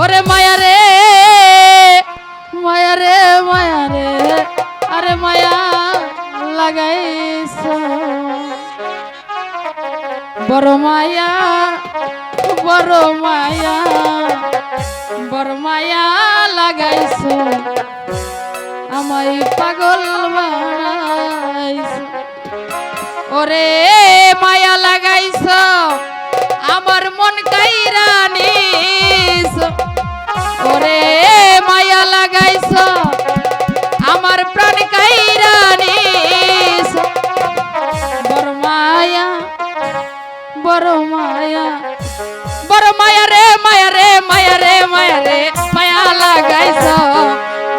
ওরে মায়া রে মায়া রে মায়া রে আরে মায়া লাগাইছ বড় মায়া বড় মায়া বড় মায়া লাগাইছ আমায় পাগল বানাইছ ওরে মায়া লাগাইছ আমার মন কাইরা নিস ওরে মায়া লাগাইছ আমার প্রাণ কাইরা নিস বড় মায়া বড় মায়া বড় মায়া রে মায়া রে মায়া রে মায়া রে মায়া লাগাইছ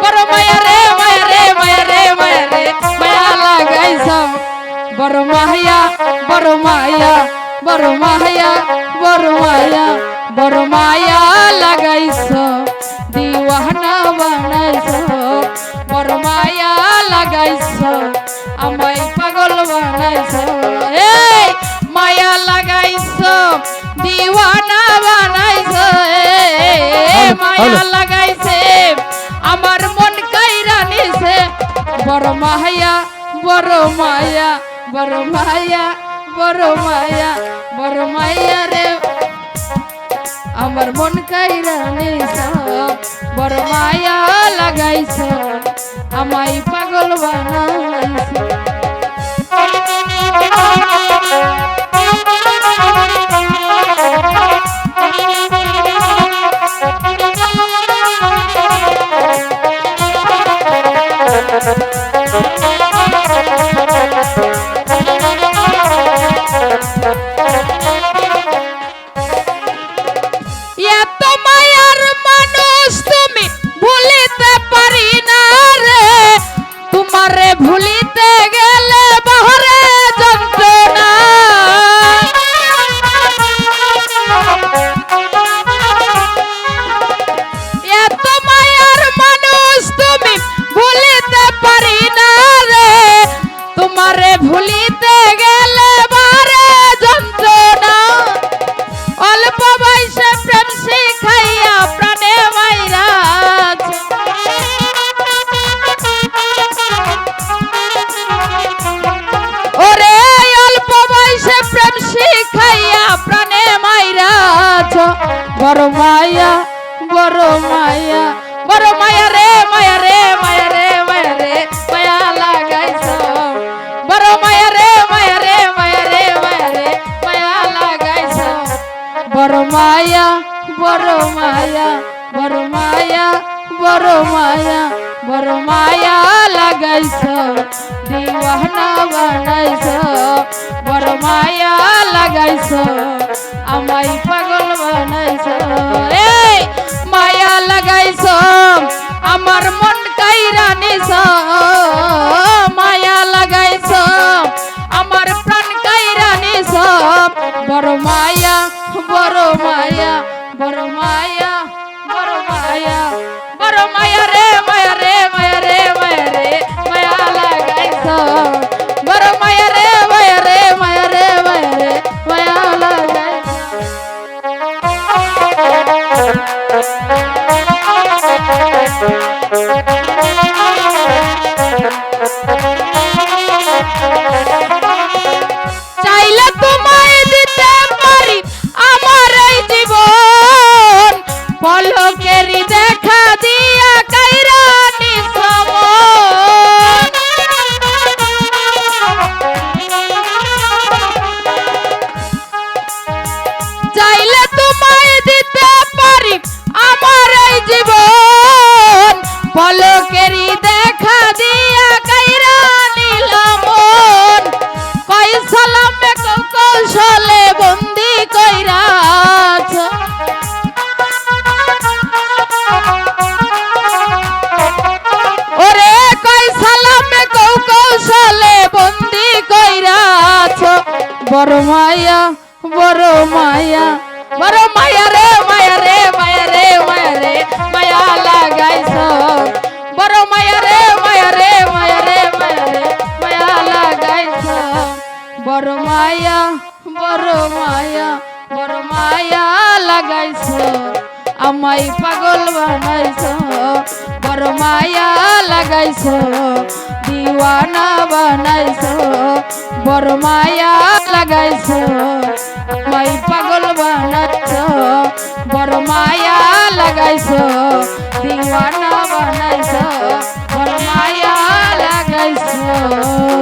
বড় মায়া রে মায়া রে মায়া রে মায়া রে মায়া লাগাইছ বড় মায়া বড় মায়া বড় মায়া বড় মায়া বড় মায়া লাগাইছ দিওয়ানা বানাইছ বড় মায়া লাগাইছ আমায় পাগল বানাইছ এই মায়া লাগাইছ দিওয়ানা বানাইছ মায়া লাগাইছে আমার মন কাইরা নিছে বড় মায়া বড় মায়া বড় মায়া বড় মায়া বড় মায়া রে আমার মন কাইরা নিছ বড় মায়া লাগাইছ আমায় পাগল বানাইছ এত মায়ার মানুষ তুমি ভুলিতে পারি না রে তোমারে ভুলিতে গেলে বহরে যন্ত্রণা এত মায়ার মানুষ তুমি ভুলিতে পারি না রে তোমারে ভুলিতে গেলে বহরে যন্ত্রণা অল্প বয়সে প্রেম শিখাইয়া প্রাণে মাইরাজ ওরে অল্প বয়সে প্রেম শিখাইয়া প্রাণে মাইরাজ বড় মায়া বড় মায়া বড় মায়া রে মায়া রে মায়া রে মায়া রে মায়া লাগাইছ বড় মায়া রে মায়া রে মায়া রে মায়া রে মায়া লাগাইছ বড় মায়া বড় মায়া বড় মায়া বড় মায়া বড় মায়া লাগাইছ দিওয়ানা বানাইছ বড় মায়া লাগাইছ আমায় পাগল বানাইছ এই মায়া লাগাইছ আমার মন কাইরা নিছ মায়া লাগাইছ আমার প্রাণ কাইরা নিছ বড় মায়া বড় মায়া বড় মায়া বড় মায়া বড় মায়া রে মায়া রে মায়া রে মায়া রে মায়া লাগাইছ বড় মায়া রে মায়া রে মায়া রে মায়া রে মায়া লাগাইছ চাইলে তোমায় দিতে পারি আমার এই জীবন পলকেরই দেখা দিয়া কাইরা নিছ মন চাইলে তোমায় দিতে পারি আমার এই জীবন পলকেরই দেখা দিয়া কাইরা নিলাম মন কই সালামে কৌশলে বন্দি কইরাছ ওরে কই সালামে কৌশলে বন্দি কইরাছ বড় মায়া বড় মায়া বড় মায়া রে মায়া রে মায়া রে মায়া রে মায়া লাগাইছ বড় মায়া রে মায়া রে মায়া রে মায়া রে মায়া লাগাইছ বড় মায়া বড় মায়া বড় মায়া লাগাইছ আমায় পাগল বানাইছো বড় মায়া লাগাইছো দিওয়ানা বানাইছো বড় মায়া লাগাইছো আমায় পাগল বানাইছো বড় মায়া লাগাইছো দিওয়ানা বানাইছো বড় মায়া লাগাইছো